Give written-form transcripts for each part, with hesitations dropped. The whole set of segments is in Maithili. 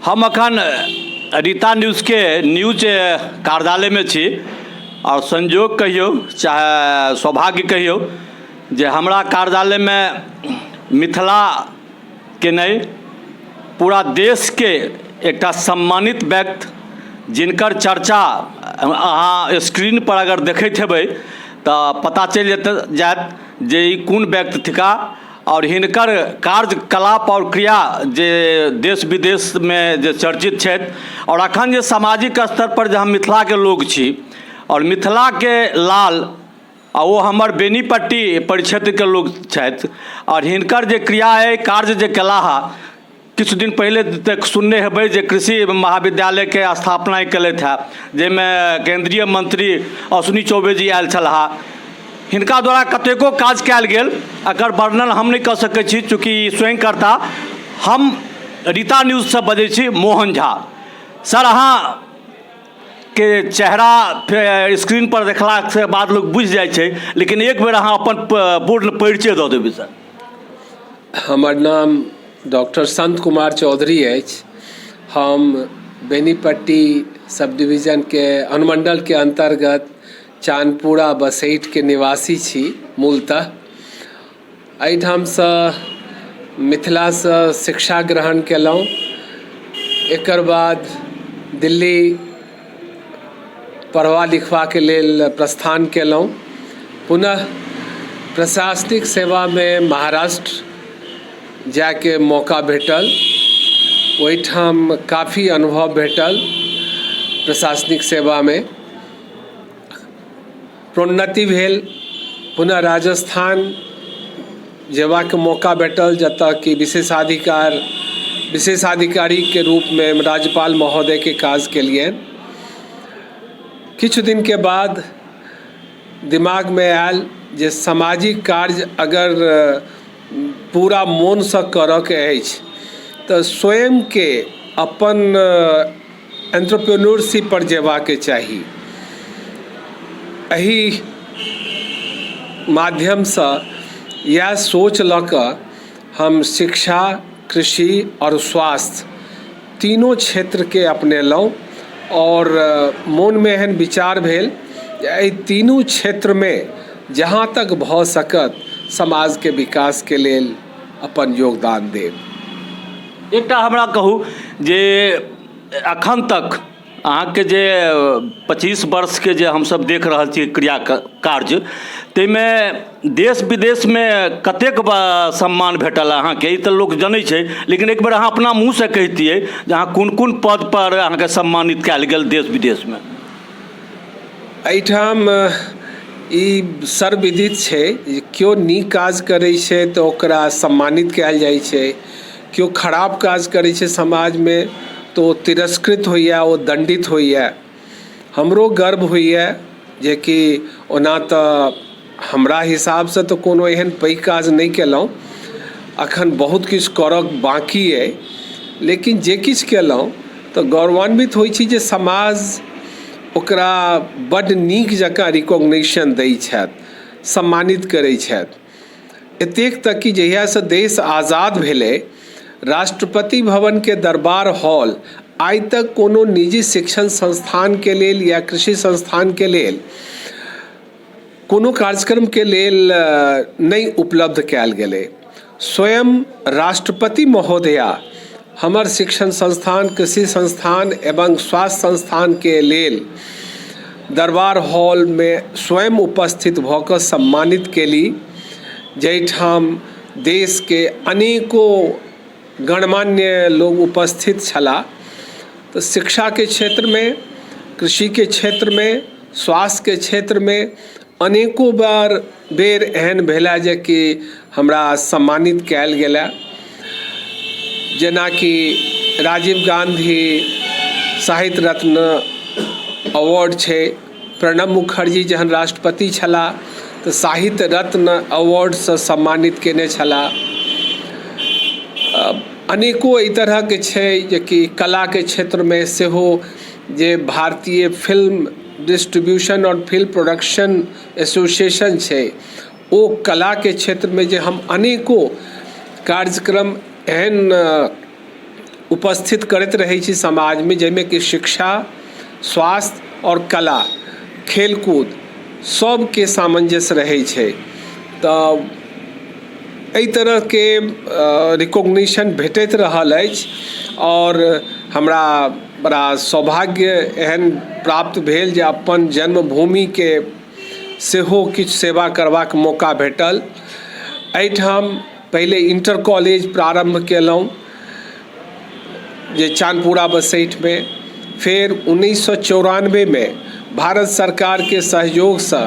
हम अखन रीता न्यूज़ के न्यूज कार्यालय में छी और संयोग कहियो चाहे सौभाग्य कहियो जे हमरा कार्यालय में मिथिला के नहीं पूरा देश के एक सम्मानित व्यक्ति जिनकर चर्चा अहाँ स्क्रीन पर अगर देखते हेबै तो पता चल जात जे ई कोन व्यक्ति थिका और हिनकर कार्यकलाप और क्रिया जे देश विदेश में जे चर्चित छथि और अखन जे सामाजिक स्तर पर जे हम मिथिला के लोग छी और मिथिला के लाल आ वो हमर बेनीपट्टी परिक्षेत्र के लोग छथि और हिनकर जे क्रिया है कार्य जे कला हा किछु दिन पहले तक सुनने हेबै जे कृषि महाविद्यालय के स्थापना कलथि है जाहिमे केंद्रीय मंत्री अश्विनी चौबे जी आयल छलाह। हिनका द्वारा कतेको काज कयल गेल एकर वर्णन हम नहीं कर सकै छी चूँकि स्वयंकर्ता हम रीता न्यूज़ से बजै छी मोहन झा। सर अहाँ के चेहरा स्क्रीन पर देखला से बाद लोग बुझि जाइ छै लेकिन एक बेर अहाँ अपन पूर्ण परिचय दऽ देबै सर। हमर नाम डॉक्टर संत कुमार चौधरी अछि। हम बेनीपट्टी सब डिवीजन के अनुमंडल के अंतर्गत चांदपुरा बसैठ के निवासी छी मूलतः। एहिठामसँ मिथिलासँ शिक्षा ग्रहण केलहुँ, एकर बाद दिल्ली पढ़वा लिखबाके लेल प्रस्थान केलहुँ। पुनः प्रशासनिक सेवा में महाराष्ट्र जाके मौका भेटल, ओहिठाम काफ़ी अनुभव भेटल। प्रशासनिक सेवा में प्रोन्नति भेल। पुनः राजस्थान जेबाक मौका भेटल जतऽ कि विशेषाधिकारी के रूप में राज्यपाल महोदय के काज केलियन। किछु दिन के बाद दिमाग में आयल जे सामाजिक कार्य अगर पूरा मोन से करऽ के अछि तऽ स्वयं के अपन एंटरप्रेन्योरशिप पर जेबाक चाही। एही माध्यम से यह सोच लऽ कऽ हम शिक्षा, कृषि और स्वास्थ्य तीनों क्षेत्र के अपनेलहुँ और मोन में एहन विचार भेल जे तीनों क्षेत्र में जहाँ तक भऽ सकत समाज के विकास के लेल अपन योगदान देब। एकटा हमरा कहू जे अखन तक अहाँके जे 25 वर्ष के जे हमसब देख रहल छी क्रिया कार्य ताहिमे देश विदेश में कतेक सम्मान भेटल अहाँके ई तऽ लोक जनै छै लेकिन एक बेर अहाँ अपना मुँह से कहितियै जे अहाँ कोन कोन पद पर अहाँके सम्मानित कयल गेल देश विदेश में। एहिठाम ई सर्वविदित छै केओ नीक काज करै छै तऽ ओकरा सम्मानित कयल जाइ छै, केओ खराब काज करै छै समाज में तो तिरस्कृत होइए, ओ दंडित होइए। हमरो गर्व होइए जे कि ओना तऽ हमरा हिसाब से तो कोनो एहन पैघ काज नहीं केलहुँ, अखन बहुत किछु करऽ बाकी अइ, लेकिन जे किछु केलहुँ तऽ गौरवान्वित होइ छी जे समाज ओकरा बड्ड नीक जकाँ रिकॉग्निशन दै छथि, सम्मानित करै छथि। एतेक तक कि जहियासँ देश आज़ाद भेलै राष्ट्रपति भवन के दरबार हॉल आइ तक कोनो निजी शिक्षण संस्थान के लेल या कृषि संस्थान के लेल कोनो कार्यक्रम के लेल नहीं उपलब्ध कयल गेलै। स्वयं राष्ट्रपति महोदया हमर शिक्षण संस्थान, कृषि संस्थान एवं स्वास्थ्य संस्थान के लेल दरबार हॉल में स्वयं उपस्थित भऽ कऽ सम्मानित केली, जाहिठाम देश के अनेकों गणमान्य लोग उपस्थित छला। तो शिक्षा के क्षेत्र में, कृषि के क्षेत्र में, स्वास्थ्य के क्षेत्र में अनेकों बेर एहन भेला जे कि हमरा सम्मानित कयल गेला। जेना कि राजीव गांधी साहित्य रत्न अवार्ड छै, प्रणब मुखर्जी जहन राष्ट्रपति छला तऽ साहित्य रत्न अवार्ड से सम्मानित केने छला। अनेकों एहि तरह के छै जे कि कला के क्षेत्र में सेहो जे भारतीय फिल्म डिस्ट्रीब्यूशन और फिल्म प्रोडक्शन एसोसिएशन छै ओ कला के क्षेत्र में जे हम अनेकों कार्यक्रम एहन उपस्थित करैत रहै छी समाज में, जाहिमे कि शिक्षा, स्वास्थ्य और कला, खेलकूद सबके सामंजस्य रहै छै। तऽ एहि तरहके रिकॉग्निशन भेटैत रहल अछि और हमरा बड़ा सौभाग्य एहन प्राप्त भेल जे अपन जन्मभूमिके सेहो किछु सेवा करबाक मौका भेटल। एहिठाम पहिले इंटर कॉलेज प्रारंभ केलहुँ जे चांदपुरा बसैठ में, फेर 1994 में भारत सरकार के सहयोगसँ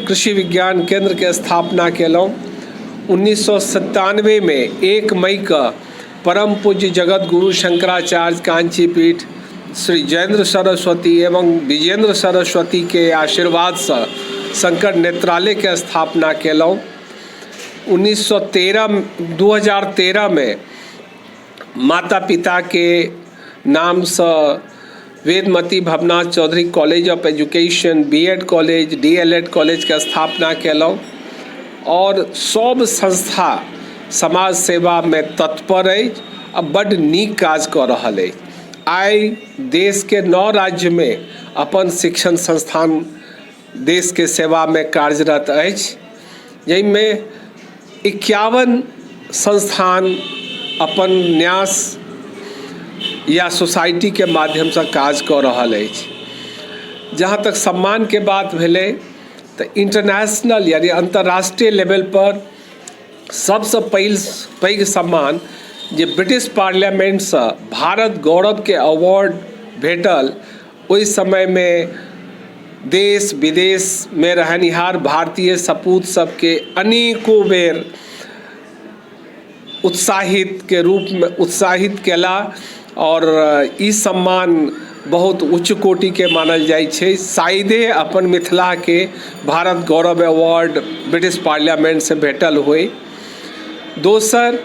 कृषि विज्ञान केंद्र के स्थापना केलहुँ। 1997 में 1 मई का परम पूज्य जगत गुरु शंकराचार्य कांची पीठ श्री जयेंद्र सरस्वती एवं विजेंद्र सरस्वती के आशीर्वाद से शंकर नेत्रालय के स्थापना केलहुँ। 2013 में माता पिता के नाम से Vedmati Bhavnath Chaudhary college of education, BEd college, DElEd college के स्थापना केलहुँ और सब संस्था समाज सेवा में तत्पर अछि आ बड्ड नीक काज कऽ रहल अछि। आइ देश के 9 राज्य में अपन शिक्षण संस्थान देश के सेवा में कार्यरत अछि, जाहिमे 51 संस्थान अपन न्यास या सोसाइटी के माध्यम से काज कऽ रहल अछि। जहाँ तक सम्मान के बात भेलै तऽ इंटरनेशनल यानी अंतर्राष्ट्रीय लेवल पर सबसे पैघ सम्मान जे ब्रिटिश पार्लियामेंटसँ भारत गौरव के अवार्ड भेटल, ओहि समय में देश विदेश में रहनिहार भारतीय सपूत सबके अनेकों बेर उत्साहित के रूप में उत्साहित केला और ई सम्मान बहुत उच्च कोटि के मानल जाइ छै। शायदे अपन मिथिला के भारत गौरव अवार्ड ब्रिटिश पार्लियामेंट से भेटल होय। दोसर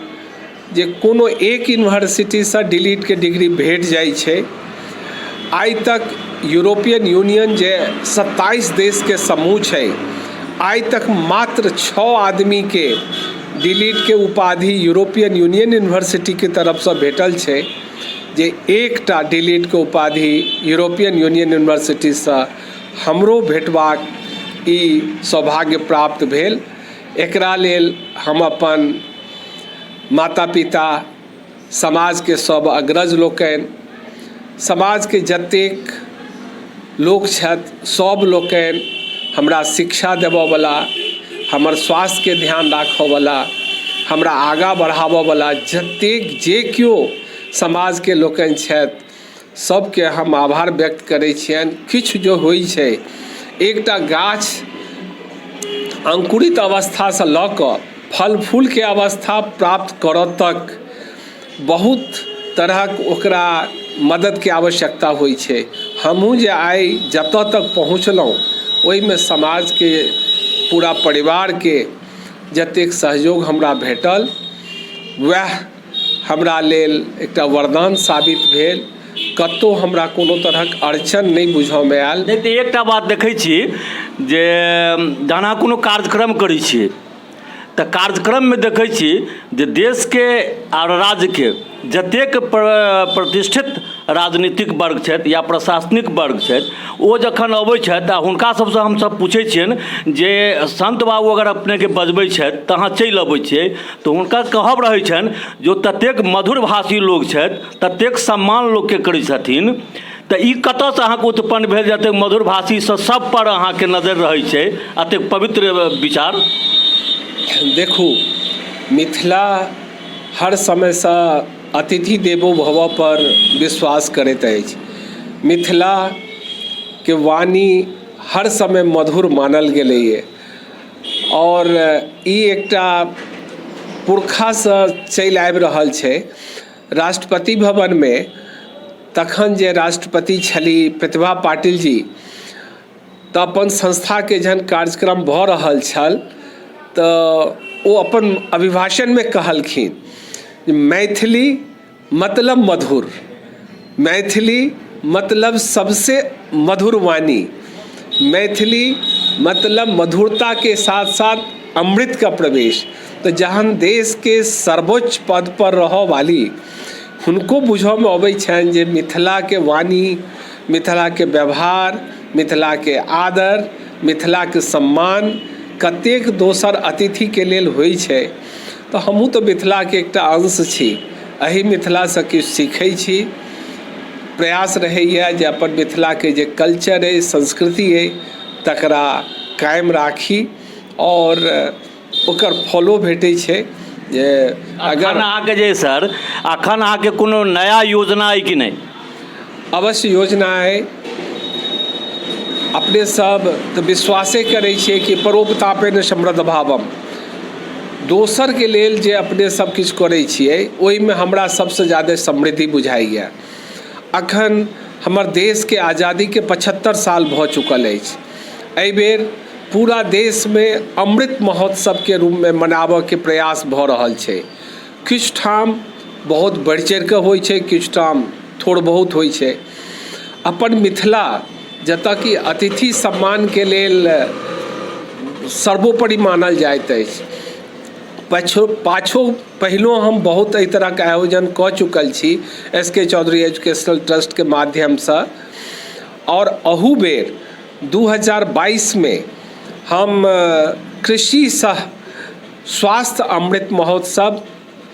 जे कोनो एक यूनिवर्सिटी से डिलीट के डिग्री भेट जाइ छै। आइ तक यूरोपियन यूनियन जे 27 देश के समूह छै, आइ तक मात्र 6 आदमी के डिलीट के उपाधि यूरोपियन यूनियन यूनिवर्सिटी के तरफ से भेटल छै, जे एकटा डिलीट के उपाधि यूरोपियन यूनियन यूनिवर्सिटी से हमरो भेटबाक ई सौभाग्य प्राप्त भेल। एकरा लेल हम अपन माता पिता, समाज के सब अग्रज लोकनि, समाज के जतेक लोक छथि सब लोकनि, हमरा शिक्षा देबयवला, हमर स्वास्थ्य के ध्यान राखयवला, हमरा आगाँ बढ़ाबयवला जतेक जे केओ समाज के लोकनि छथि, सबके हम आभार व्यक्त करै छियनि। किछु जो होइ छै, एकटा गाछ अंकुरित अवस्था से लऽ कऽ फल फूल के अवस्था प्राप्त करऽ तक बहुत तरहक ओकरा मदद के आवश्यकता होइ छै। हमहूँ जे आइ जतऽ तक पहुँचलहुँ, ओहिमे समाज के पूरा परिवार के जतेक सहयोग हमरा भेटल, वएह हमरा लेल एकटा वरदान साबित भेल। कतौ हमरा कोनो तरहक अड़चन नहीं बुझऽ में आयल। नहीं तऽ एकटा बात देखै छी जे जहन अहाँ कोनो कार्यक्रम करै छियै तऽ कार्यक्रम में देखै छी जे देश के और राज्य के जतेक प्रतिष्ठित राजनीतिक वर्ग छथि या प्रशासनिक वर्ग छथि, ओ जखन अबै छथि आ हुनका सबसँ हमसब पूछै छियनि जे संत बाबू अगर अपनेके बजबै छथि तऽ अहाँ चलि अबै छियै, तऽ हुनका कहब रहै छनि जे ततेक मधुर भाषी लोक छथि, ततेक सम्मान लोकके करै छथिन, तऽ ई कतऽसँ अहाँके उत्पन्न भेल जतेक मधुर भाषीसँ सब पर अहाँके नजर रहै छै, एतेक पवित्र विचार? देखू, मिथिला हर समयसँ अतिथि देवो भव पर विश्वास करैत अछि। मिथिला के वाणी हर समय मधुर मानल गेलैए और ई एकटा पुरखासँ चलि आबि रहल छै। राष्ट्रपति भवन में तखन जे राष्ट्रपति छलीह प्रतिभा पाटिल जी, तऽ अपन संस्था के जहन कार्यक्रम भऽ रहल छल तऽ ओ अपन अभिभाषण में कहलखिन, मैथिली मतलब मधुर, मैथिली मतलब सबसे मधुर वाणी, मैथिली मतलब मधुरता के साथ साथ अमृत का प्रवेश। तो जहन देश के सर्वोच्च पद पर रह वाली हुनको बुझयमे अबै छनि जे मिथिलाके वाणी, मिथिलाके व्यवहार, मिथिलाके आदर, मिथिलाके सम्मान कतेक दोसर अतिथिके लेल होइ छै। तऽ हमहूँ तऽ मिथिलाके एकटा अंश छी, एही मिथिलासँ किछु सीखै छी। प्रयास रहैए जे अपन मिथिलाके जे कल्चर अइ, संस्कृति अइ, तकरा कायम राखी और ओकर फॉलो भेटै छै। जे अगर अहाँके जे सर अखन अहाँके कोनो नया योजना अइ कि नहि? अवश्य योजना अइ। अपने सब तऽ विश्वासे करै छियै कि परोपतापेन समृद्ध भावम, दोसरके लेल जे अपने सब किछु करै छियै ओहिमे हमरा सबसँ ज्यादा समृद्धि बुझाइए। अखन हमर देशके आज़ादीके 75 साल भऽ चुकल अछि। एहिबेर पूरा देशमे अमृत महोत्सवके रूपमे मनाबऽके प्रयास भऽ रहल छै। किछु ठाम बहुत बढ़ि चढ़ि कऽ होइ छै, किछु ठाम थोड़ बहुत होइ छै। अपन मिथिला जतऽ कि अतिथि सम्मानके लेल सर्वोपरि मानल जाइत अछि, पाछो पहिलो हम बहुत एहि तरहके आयोजन कऽ चुकल छी SK चौधरी एजुकेशनल ट्रस्टके माध्यमसँ। और अहू बेर 2022 में हम कृषि सह स्वास्थ्य अमृत महोत्सव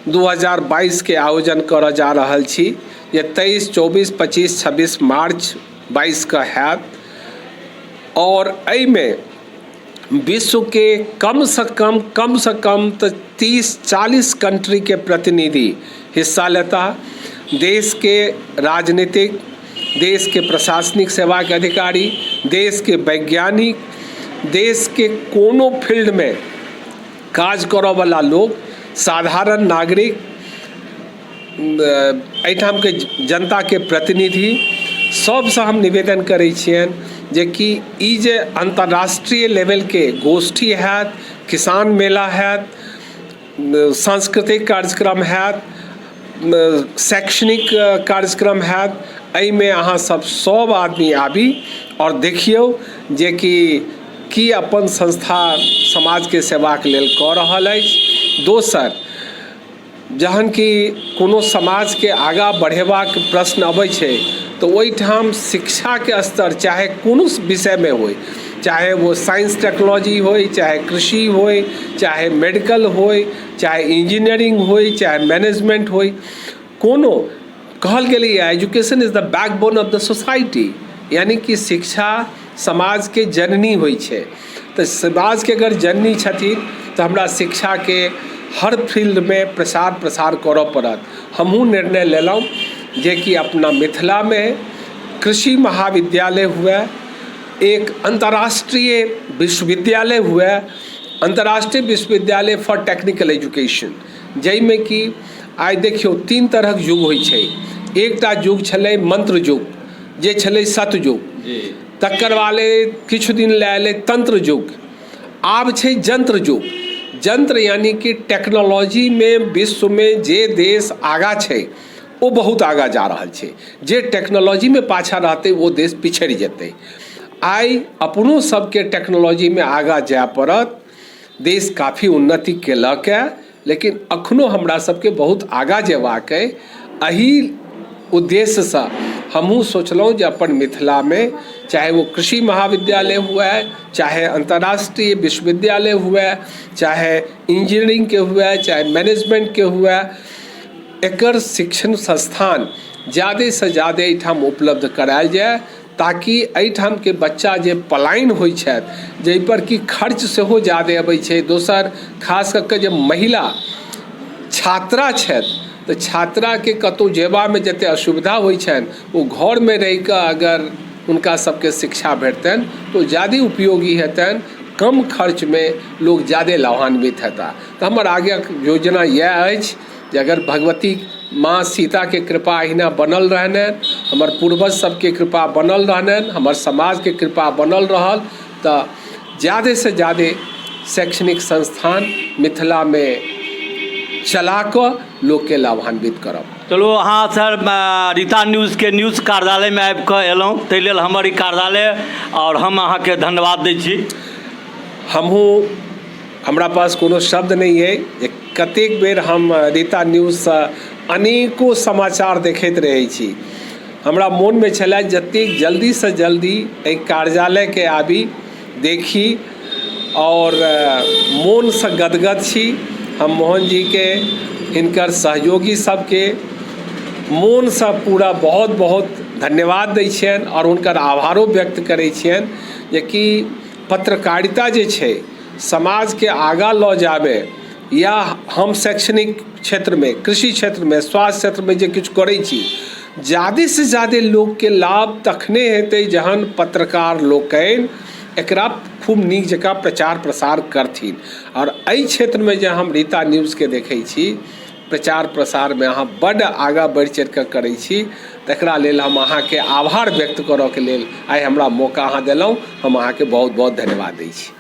2022 के आयोजन करऽ जा रहल छी, जे 23, 24, 25, 26 मार्च 22 के हैत। और एहिमे विश्व के कम से कम तो 30-40 कंट्री के प्रतिनिधि हिस्सा लेता। देश के राजनीतिक, देश के प्रशासनिक सेवा के अधिकारी, देश के वैज्ञानिक, देश के कोनो फील्ड में काज करऽ वाला लोग, साधारण नागरिक, एहिठाम के जनता के प्रतिनिधि, सबसँ हम निवेदन करै छियनि जे कि ई जे अंतर्राष्ट्रीय लेवल के गोष्ठी हैत, किसान मेला हैत, सांस्कृतिक कार्यक्रम हैत, शैक्षणिक कार्यक्रम हैत, एहिमे अहाँ सब आदमी आबी और देखियौ जे कि अपन संस्था समाजके सेवाके लेल कऽ रहल अछि। दोसर, जहन कि कोनो समाजके आगाँ बढ़ेबाक प्रश्न अबै छै तऽ ओहिठाम शिक्षाके स्तर चाहे कोनो विषयमे होइ, चाहे वो साइंस टेक्नोलॉजी होइ, चाहे कृषि होइ, चाहे मेडिकल होइ, चाहे इंजीनियरिंग होइ, चाहे मैनेजमेंट होइ, कोनो कहल गेलैए education is the backbone of the society, यानी कि शिक्षा समाजके जननी होइ छै। तऽ समाजके अगर जननी छथिन तऽ हमरा शिक्षाके हर फील्डमे प्रसार करऽ पड़त। हमहूँ निर्णय लेलहुँ जे कि अपना मिथिलामे कृषि महाविद्यालय हुए, एक अंतर्राष्ट्रीय विश्वविद्यालय हुए, अंतर्राष्ट्रीय विश्वविद्यालय फॉर टेक्निकल एजुकेशन, जाहिमे कि आइ देखियौ 3 तरहक युग होइ छै। एकटा युग छलै मंत्र युग, जे छलै सतयुग, तकर बादे किछु दिन लए एलै तंत्र युग, आब छै जंत्र युग। जंत्र यानी कि टेक्नोलॉजी में विश्व में जे देश आगा छै वो बहुत आगा जा रहल छै, जे टेक्नोलॉजी में पाछा रहतै वो देश पिछड़ि जेतै। आइ अपनो सबके टेक्नोलॉजी में आगा जाय पड़त। देश काफ़ी उन्नति केलक है, लेकिन अखनो हमरा सबके बहुत आगा जेबाक अइ। एही उद्देश्यसँ हमहूँ सोचलहुँ जे अपन मिथिला में चाहे वो कृषि महाविद्यालय हुए, चाहे अंतर्राष्ट्रीय विश्वविद्यालय हुए, चाहे इंजीनियरिंग के हुए, चाहे मैनेजमेंट के हुए, एकर शिक्षण संस्थान ज़्यादा से ज़्यादा एहिठाम उपलब्ध करायल जाय, ताकि एहिठाम के बच्चा जे पलायन होइ छथि, जाहि पर कि खर्च सेहो ज़्यादा अबै छै। दोसर, खास कऽ के जे महिला छात्रा छथि तऽ छात्राके कतहु जेबामे जतेक असुविधा होइ छनि, ओ घरमे रहि कऽ अगर हुनका सबके शिक्षा भेटतनि तऽ ज़्यादा उपयोगी हेतनि, कम खर्च में लोग ज़्यादा लाभान्वित हेता। तऽ हमर आगे योजना यह अछि जे अगर भगवती माँ सीता के कृपा अहिना बनल रहने, हमर पूर्वज सबके कृपा बनल रहने, हमर समाज के कृपा बनल रहल, तऽ ज़्यादा से ज़्यादा शैक्षणिक संस्थान मिथिला में चला कऽ लोकके लाभान्वित करब। चलू, अहाँ सर रीता न्यूज़ के न्यूज़ कार्यालय में आबि कऽ एलहुँ, ताहि लेल हमर ई कार्यालय और हम अहाँके धन्यवाद दै छी। हमरा पास कोनो शब्द नहीं है जे कतेक बेर हम रीता न्यूज़सँ अनेको समाचार देखैत रहै छी। हमरा मोनमे छलै जतेक जल्दीसँ जल्दी एहि कार्यालयके आबी, देखी, और मोनसँ गदगद छी। हम मोहन जीके, हिनकर सहयोगी सबके मोनसँ पूरा बहुत बहुत धन्यवाद दै छियनि और हुनकर आभारो व्यक्त करै छियनि जे कि पत्रकारिता जे छै समाजके आगाँ लऽ जाबै, या हम शैक्षणिक क्षेत्रमे, कृषि क्षेत्रमे, स्वास्थ्य क्षेत्रमे जे किछु करै छी, ज़्यादासँ ज़्यादा लोकके लाभ तखने हेतै जहन पत्रकार लोकनि एकरा खूब नीक जकाँ प्रचार प्रसार करथिन। और एहि क्षेत्रमे जे हम रीता न्यूज़के देखै छी, प्रचार प्रसारमे अहाँ बड्ड आगाँ बढ़ि चढ़ि कऽ करै छी, तकरा लेल हम अहाँके आभार व्यक्त करऽके लेल आइ हमरा मौका अहाँ देलहुँ, हम अहाँके बहुत बहुत धन्यवाद दै छी।